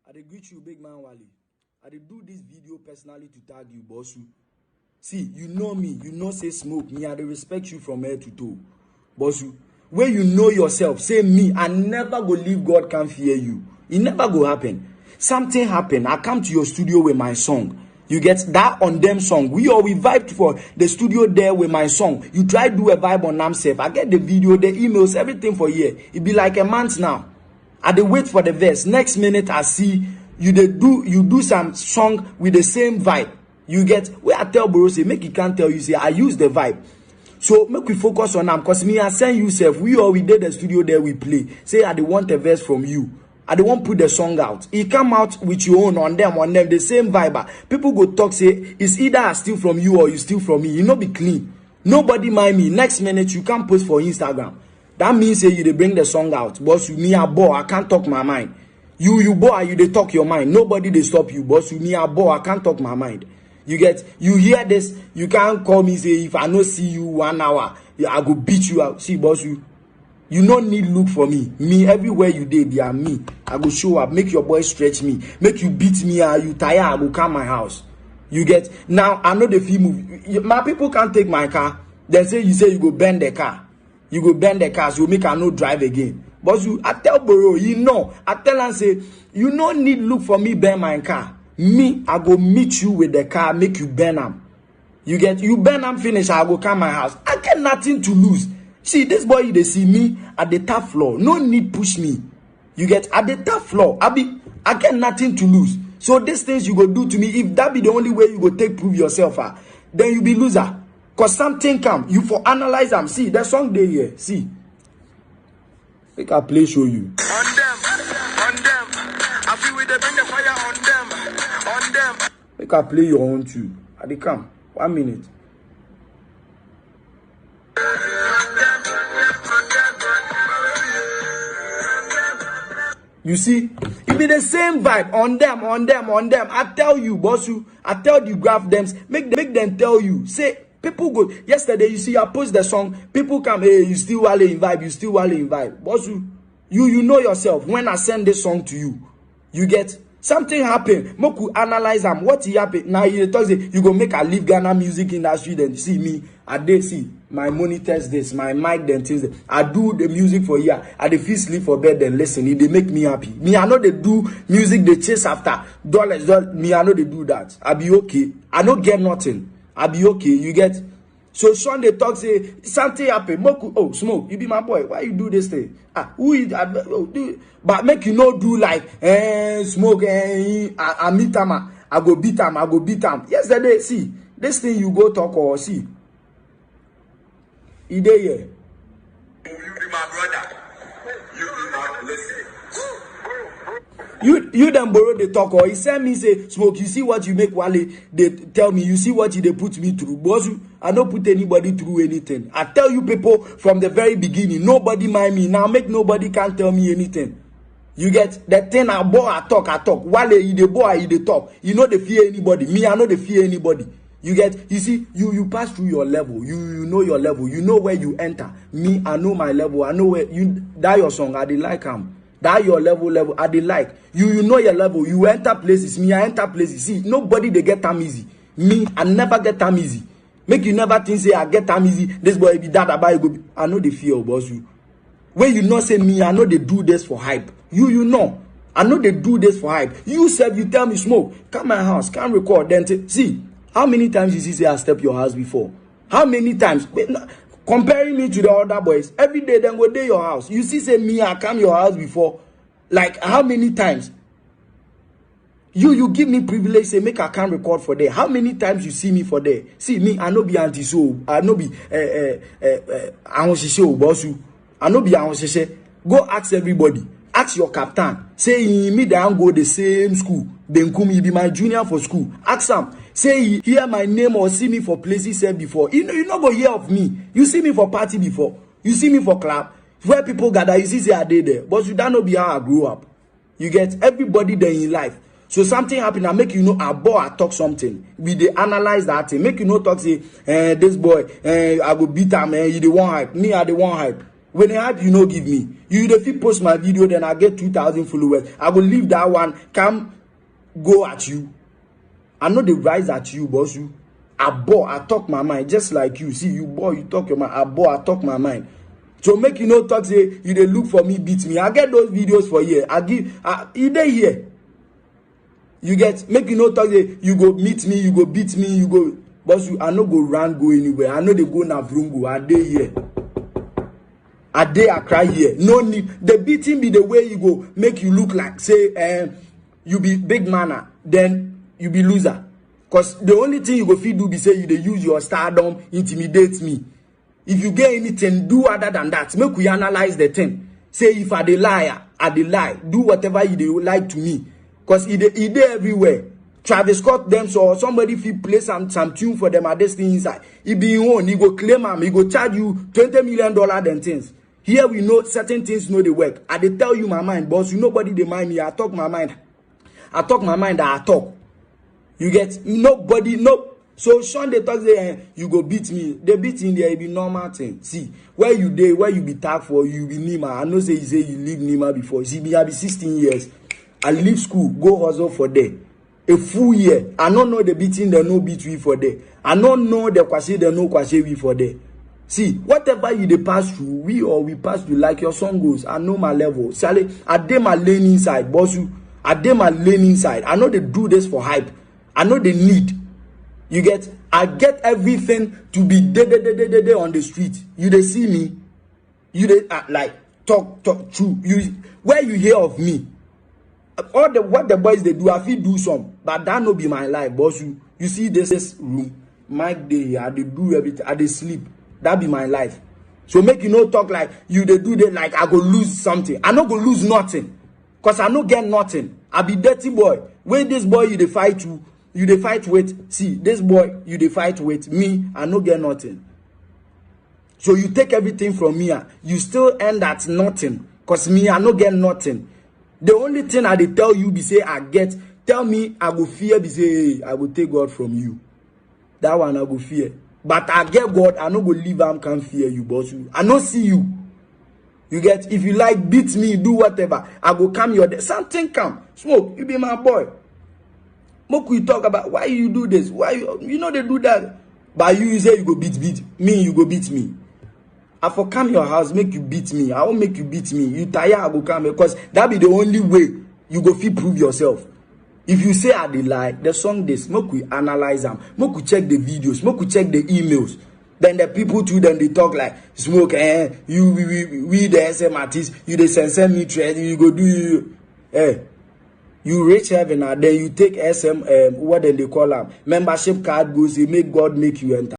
I dey greet you, big man Wale. I dey do this video personally to tag you, boss. See, you know me, you know say Smoke, me, I dey respect you from head to toe. Boss, when you know yourself, say me, I never go leave God can't fear you. It never go happen. Something happen, I come to your studio with my song. You get that on them song. We vibed for the studio there with my song. You try to do a vibe on Namsef. I get the video, the emails, everything for here. It be like a month now. I dey wait for the verse. Next minute I see you do some song with the same vibe. You get where I tell Boro say make he can't tell you say I use the vibe. So make we focus on them because me I send you self. We did the studio there we play. Say I dey want a verse from you. I don't want put the song out. He come out with your own on them, the same vibe. People go talk say it's either I steal from you or you steal from me. You know be clean. Nobody mind me. Next minute you can't post for Instagram. That means say you they bring the song out. Boss, you me a boy, I can't talk my mind. You boy, you they talk your mind. Nobody they stop you. Boss, you me a boy, I can't talk my mind. You get, you hear this, you can't call me say if I no see you 1 hour, I go beat you out. See, boss, you don't need look for me. Me everywhere you did, they are me. I go show up, make your boy stretch me, make you beat me, you tire, I go come my house. You get, now I know the fee move. My people can't take my car. Then say you go bend the car. You go bend the car, so you make her no drive again. But I tell Boro, you know, I tell her say, you no need look for me bend my car. Me, I go meet you with the car, make you bend them. You get, you bend them finish, I go come my house. I get nothing to lose. See, this boy, they see me at the top floor. No need push me. You get, at the top floor, I get nothing to lose. So these things you go do to me, if that be the only way you go take prove yourself, then you be loser. Cause something come, you for analyze them. See, the song they here. See. Make a play show you. On them. I feel with the bring the fire on them. Make a play your own tune. I dey come. 1 minute. You see, it be the same vibe on them. I tell you, boss, I tell you, graph them, make them tell you. Say, people go, yesterday, you see, I post the song, people come, hey, you still Wale in vibe, Boss, you know yourself, when I send this song to you, you get, something happen, Moku analyze them, what he happen, now you talk, you go make a leave Ghana music industry, then see me, I dey see, my monitors this, my mic then things, I do the music for year, I dey feel sleep for bed then listen, they make me happy. Me, I know they do music, they chase after dollars, me, I know they do that, I be okay, I don't get nothing. I be okay, you get. So Sunday talk say something happen. Moku, oh Smoke, you be my boy. Why you do this thing? Who is do? But make you no do like Smoke. I meet him. I go beat him. Yesterday, see this thing you go talk or see. He dey here. You be my brother. You be my listen. You then borrow the talk or he send me say Smoke, you see what you make Wale, they tell me, you see what they put me through. Boss, I don't put anybody through anything. I tell you people from the very beginning, nobody mind me. Now make nobody can tell me anything. You get that thing I bore, I talk. Wale, he the boy, he the talk. You know they fear anybody. Me, I know they fear anybody. You get, you see, you pass through your level. You know your level. You know where you enter. Me, I know my level. I know where you that your song. I did like him. That your level, I dey like. You know your level. You enter places. Me, I enter places. See, nobody they get time easy. Me, I never get time easy. Make you never think say I get time easy. This boy be that about go. I know the fear, boss you. When you know say me, I know they do this for hype. You know. I know they do this for hype. You said you tell me Smoke, come my house, can't record. Then see, how many times you see say I step your house before? How many times? Comparing me to the other boys, every day then go to your house. You see, say me, I come your house before. Like how many times? You give me privilege, say make I can't record for there. How many times you see me for there? See me, I no be anti-so, I no be boss. I no be Go ask everybody. Ask your captain. Say me they go the same school. Then come he be my junior for school. Ask him. Say he hear my name or see me for places said before. You know go hear of me. You see me for party before. You see me for club. Where people gather, you see say I did there. But you don't know be how I grew up. You get everybody there in life. So something happen, I make you know I talk something. We they analyze that thing. Make you know talk say, this boy, I go beat him, you the one hype. Me, I the one hype. When they hype, you no give me. You if you post my video, then I get 2,000 followers. I will leave that one, come go at you. I know the rise at you, boss. You. I talk my mind, just like you. See, you boy, you talk your mind. I talk my mind. So make you no talk, say, you they look for me, beat me. I get those videos for here. You dey here. You get, make you no talk, say, you go meet me, you go beat me, you go. Boss, you, I no go run, go anywhere. I know they go na vrungu. I dey here. I cry here. No need. The beating be the way you go make you look like, say, you be big manner, then you be loser. Because the only thing you go fit do be say you dey use your stardom, intimidate me. If you get anything, do other than that. Make we analyze the thing. Say if I dey lie, I dey lie. Do whatever you dey like to me. Because he dey everywhere. Travis Scott them, so somebody fit play some tune for them at this thing inside. He be your own, he go claim him, he go charge you $20 million than things. Here we know certain things know they work. I dey tell you my mind, boss. You nobody dey mind me. I talk my mind. I talk my mind that I talk. You get nobody, no. So Sean they talk say you go beat me. They beat in there, it be normal thing. See, where you dey, where you be tagged for, you be Nima. I know say you leave Nima before. See, me I be 16 years. I leave school, go hustle for there. A full year. I don't know the beating, they no beat we for there. I don't know the kwashe, they no kwashe we for there. See, whatever you dey pass through, we pass through like your song goes. I know my level. Sally, I dey my lane inside, boss you. I dey my lane inside. I know they do this for hype. I know they need. You get, I get everything to be day on the street. You they see me. You they like talk true. You where you hear of me. All the what the boys they do, I feel do some, but that no be my life, boss you. You see this room, Mike day here, I dey do everything, I dey sleep. That be my life. So make you no talk like you they do that like I go lose something. I no go lose nothing. Cause I no get nothing. I be dirty boy. When this boy you dey fight with, see, this boy you dey fight with me, I no get nothing. So you take everything from me, you still end at nothing. Cause me, I no get nothing. The only thing I dey tell you be say I get, tell me I go fear be say, hey, I go take God from you. That one I go fear. But I get God, I no go leave am can fear you, boss you. I no see you. You get, if you like beat me, do whatever, I go come your day. Something come. Smoke, you be my boy. Moku we talk about why you do this, why you know they do that. But you say you go beat me, you go beat me. I for come your house, make you beat me. I won't make you beat me. You tire, I go come because that be the only way you go fit prove yourself. If you say I dey lie, the song this, make we analyze them, make we check the videos, make we check the emails. Then the people too, then they talk like smoke, we the SM artists, you the send me trade, you go do you, you reach heaven and then you take SM, what then they call them, membership card goes, they make God make you enter.